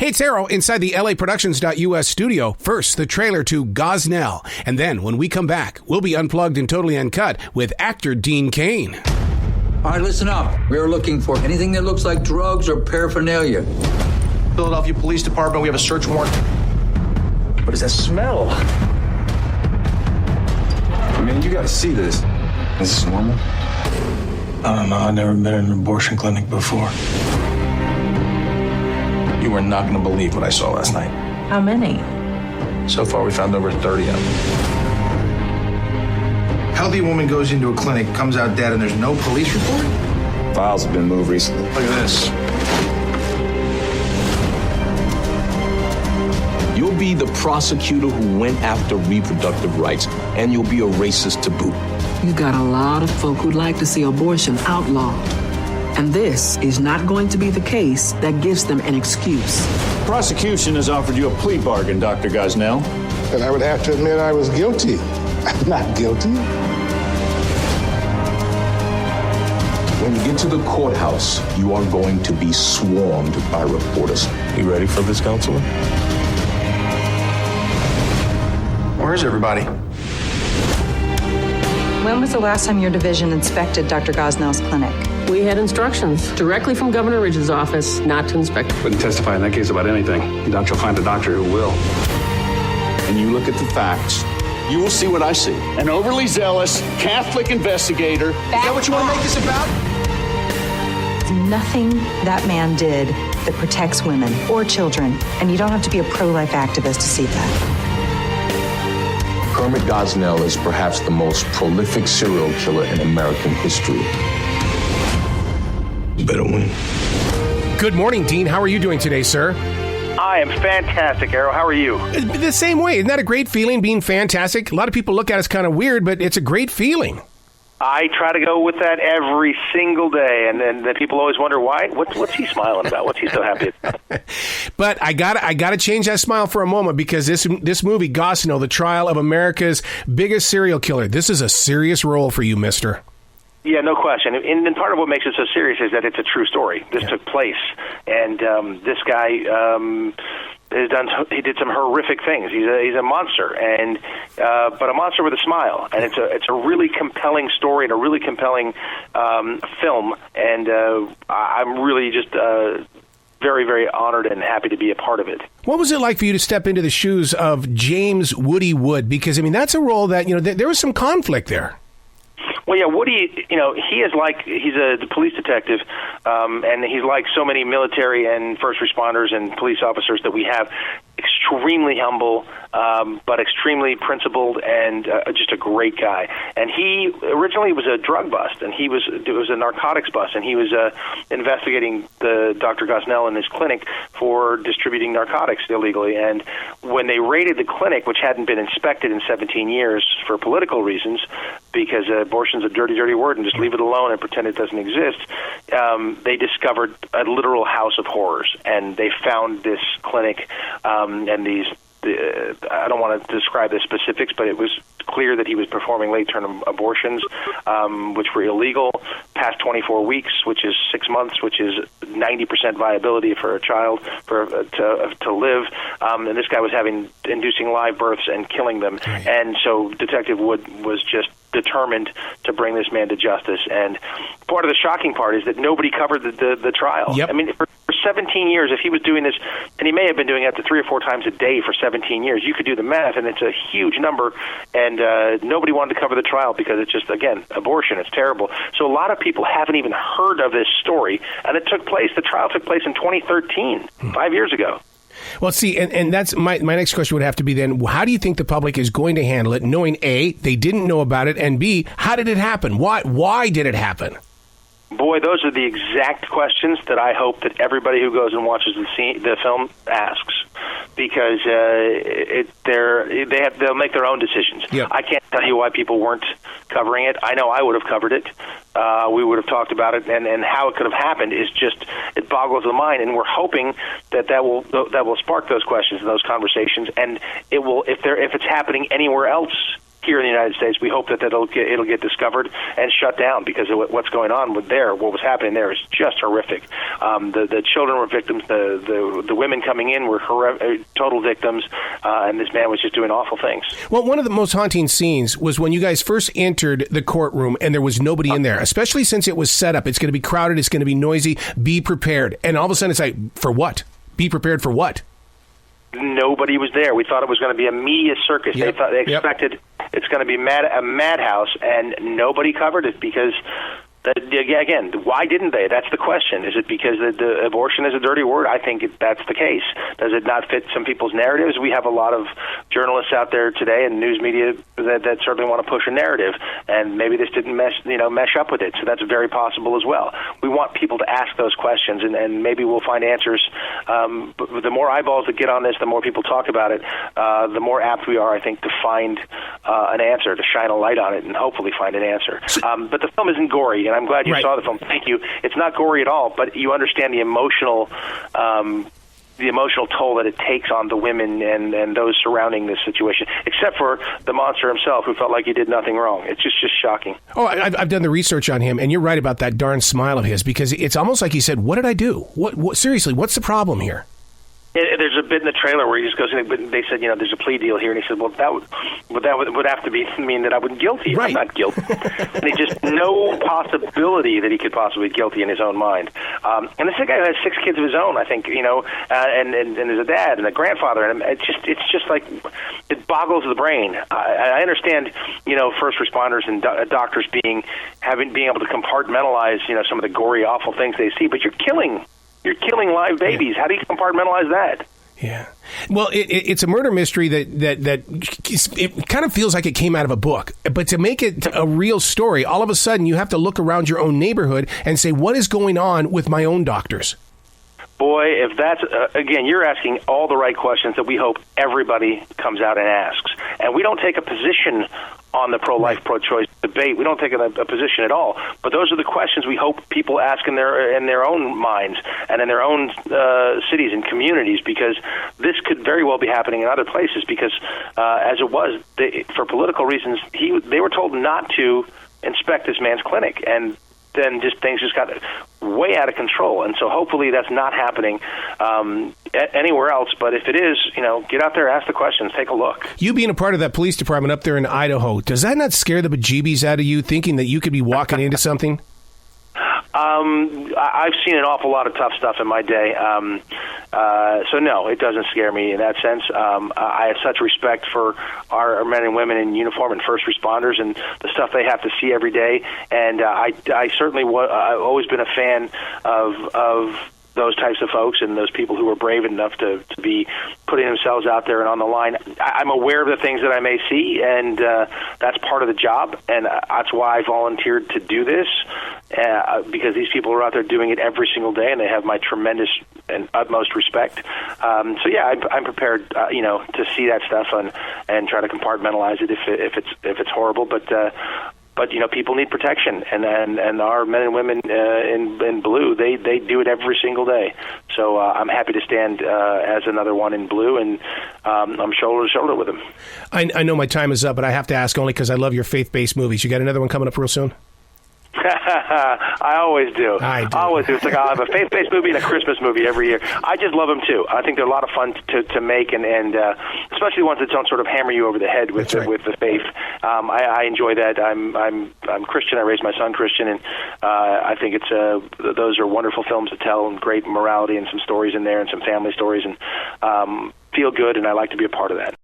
Hey, it's Arrow inside the LAProductions.us studio. First, the trailer to Gosnell. And then, when we come back, we'll be unplugged and totally uncut with actor Dean Cain. All right, listen up. We're looking for anything that looks like drugs or paraphernalia. Philadelphia Police Department, we have a search warrant. What does that smell? I mean, you gotta see this. Is this normal? I don't know. I've never been in an abortion clinic before. You are not gonna believe what I saw last night. How many? So far, we found over 30 of them. Healthy woman goes into a clinic, comes out dead, and there's no police report? Files have been moved recently. Look at this. You'll be the prosecutor who went after reproductive rights, and you'll be a racist to boot. You got a lot of folk who'd like to see abortion outlawed. And this is not going to be the case that gives them an excuse. Prosecution has offered you a plea bargain, Dr. Gosnell. And I would have to admit I was guilty. I'm not guilty. When you get to the courthouse, you are going to be swarmed by reporters. You ready for this, counselor? Where is everybody? When was the last time your division inspected Dr. Gosnell's clinic? We had instructions directly from Governor Ridge's office not to inspect. Wouldn't testify in that case about anything. You doubt you'll find a doctor who will. And you look at the facts, you will see what I see. An overly zealous Catholic investigator. Is that what you want to make this about? There's nothing that man did that protects women or children, and you don't have to be a pro-life activist to see that. Kermit Gosnell is perhaps the most prolific serial killer in American history. You better win. Good morning, Dean. How are you doing today, sir? I am fantastic, Arrow. How are you? The same way. Isn't that a great feeling, being fantastic? A lot of people look at us kind of weird, but it's a great feeling. I try to go with that every single day, and then people always wonder why. What's he smiling about? What's he so happy about? But I gotta change that smile for a moment, because this movie, Gosnell, the trial of America's biggest serial killer, this is a serious role for you, mister. Yeah, no question. And part of what makes it so serious is that it's a true story. This took place, and this guy he did some horrific things. He's a monster, and but a monster with a smile. And it's a really compelling story and a really compelling film. And I'm really just very, very honored and happy to be a part of it. What was it like for you to step into the shoes of James Woody Wood? Because I mean, that's a role that there was some conflict there. Well, yeah, Woody, he's a police detective, and he's like so many military and first responders and police officers that we have, extremely humble, but extremely principled, and just a great guy. And he originally was a drug bust, and it was a narcotics bust, and he was investigating the Dr. Gosnell in his clinic for distributing narcotics illegally. And when they raided the clinic, which hadn't been inspected in 17 years for political reasons, because abortion's a dirty, dirty word, and just leave it alone and pretend it doesn't exist, they discovered a literal house of horrors, and they found this clinic and these. I don't want to describe the specifics, but it was clear that he was performing late-term abortions, which were illegal, past 24 weeks, which is 6 months, which is 90% viability for a child to live. And this guy was inducing live births and killing them. Right. And so Detective Wood was just determined to bring this man to justice. And part of the shocking part is that nobody covered the trial. Yep. I mean, for 17 years, if he was doing this, and he may have been doing it up to 3 or 4 times a day for 17 years, you could do the math, and it's a huge number, and nobody wanted to cover the trial because it's just, again, abortion. It's terrible. So a lot of people haven't even heard of this story, and the trial took place in 2013, 5 years ago. Well, see, and that's my next question would have to be then, how do you think the public is going to handle it, knowing A, they didn't know about it, and B, how did it happen? Why did it happen? Boy, those are the exact questions that I hope that everybody who goes and watches the film asks, because they'll make their own decisions. Yep. I can't tell you why people weren't covering it. I know I would have covered it. We would have talked about it, and how it could have happened is just, it boggles the mind. And we're hoping that will spark those questions and those conversations, and it will, if it's happening anywhere else here in the United States. We hope that it'll get discovered and shut down, because of what's going on what was happening there is just horrific. The children were victims. The women coming in were total victims, and this man was just doing awful things. Well, one of the most haunting scenes was when you guys first entered the courtroom and there was nobody in there, especially since it was set up. It's going to be crowded. It's going to be noisy. Be prepared. And all of a sudden it's like, for what? Be prepared for what? Nobody was there. We thought it was going to be a media circus. Yep. They expected it's going to be a madhouse, and nobody covered it because, again, why didn't they? That's the question. Is it because the abortion is a dirty word? I think that's the case. Does it not fit some people's narratives? We have a lot of journalists out there today and news media that certainly want to push a narrative, and maybe this didn't mesh up with it. So that's very possible as well. We want people to ask those questions, and maybe we'll find answers. But the more eyeballs that get on this, the more people talk about it, the more apt we are, I think, to find an answer, to shine a light on it, and hopefully find an answer. But the film isn't gory, and I'm glad you saw the film. Thank you. It's not gory at all, but you understand the emotional toll that it takes on the women and those surrounding this situation, except for the monster himself, who felt like he did nothing wrong. It's just shocking. Oh, I've done the research on him, and you're right about that darn smile of his, because it's almost like he said, what did I do? What seriously, what's the problem here? There's a bit in the trailer where he just goes, they said, there's a plea deal here, and he said, well, that would have to mean that I wasn't guilty. Right. I'm not guilty. And he just no possibility that he could possibly be guilty in his own mind. And this is a guy who has 6 kids of his own, I think, and there's a dad and a grandfather, and it's just like, it boggles the brain. I understand, first responders and doctors being able to compartmentalize, some of the gory, awful things they see, but you're killing live babies. Yeah. How do you compartmentalize that? Yeah. Well, it's a murder mystery that it kind of feels like it came out of a book. But to make it a real story, all of a sudden you have to look around your own neighborhood and say, what is going on with my own doctors? Boy, if that's, again, you're asking all the right questions that we hope everybody comes out and asks. And we don't take a position on the pro-life, pro-choice debate. We don't take a position at all. But those are the questions we hope people ask in their own minds and in their own cities and communities, because this could very well be happening in other places, because as it was, for political reasons, they were told not to inspect this man's clinic, and then things just got way out of control. And so hopefully that's not happening anywhere else. But if it is, get out there, ask the questions, take a look. You being a part of that police department up there in Idaho, does that not scare the bejeebies out of you, thinking that you could be walking into something? I've seen an awful lot of tough stuff in my day. So no, it doesn't scare me in that sense. I have such respect for our men and women in uniform and first responders and the stuff they have to see every day. And I certainly I've always been a fan of those types of folks and those people who are brave enough to be putting themselves out there and on the line. I'm aware of the things that I may see, and that's part of the job, and that's why I volunteered to do this, because these people are out there doing it every single day, and they have my tremendous and utmost respect. So yeah, I'm prepared, to see that stuff and try to compartmentalize it if it's horrible, but people need protection, and our men and women in blue, they do it every single day. So I'm happy to stand as another one in blue, and I'm shoulder to shoulder with them. I know my time is up, but I have to ask only because I love your faith-based movies. You got another one coming up real soon? I always do. I always do. It's like I'll have a faith-based movie and a Christmas movie every year. I just love them too. I think they're a lot of fun to make, and especially ones that don't sort of hammer you over the head with the faith. I enjoy that. I'm Christian. I raised my son Christian, and I think those are wonderful films to tell, and great morality and some stories in there, and some family stories, and feel good. And I like to be a part of that.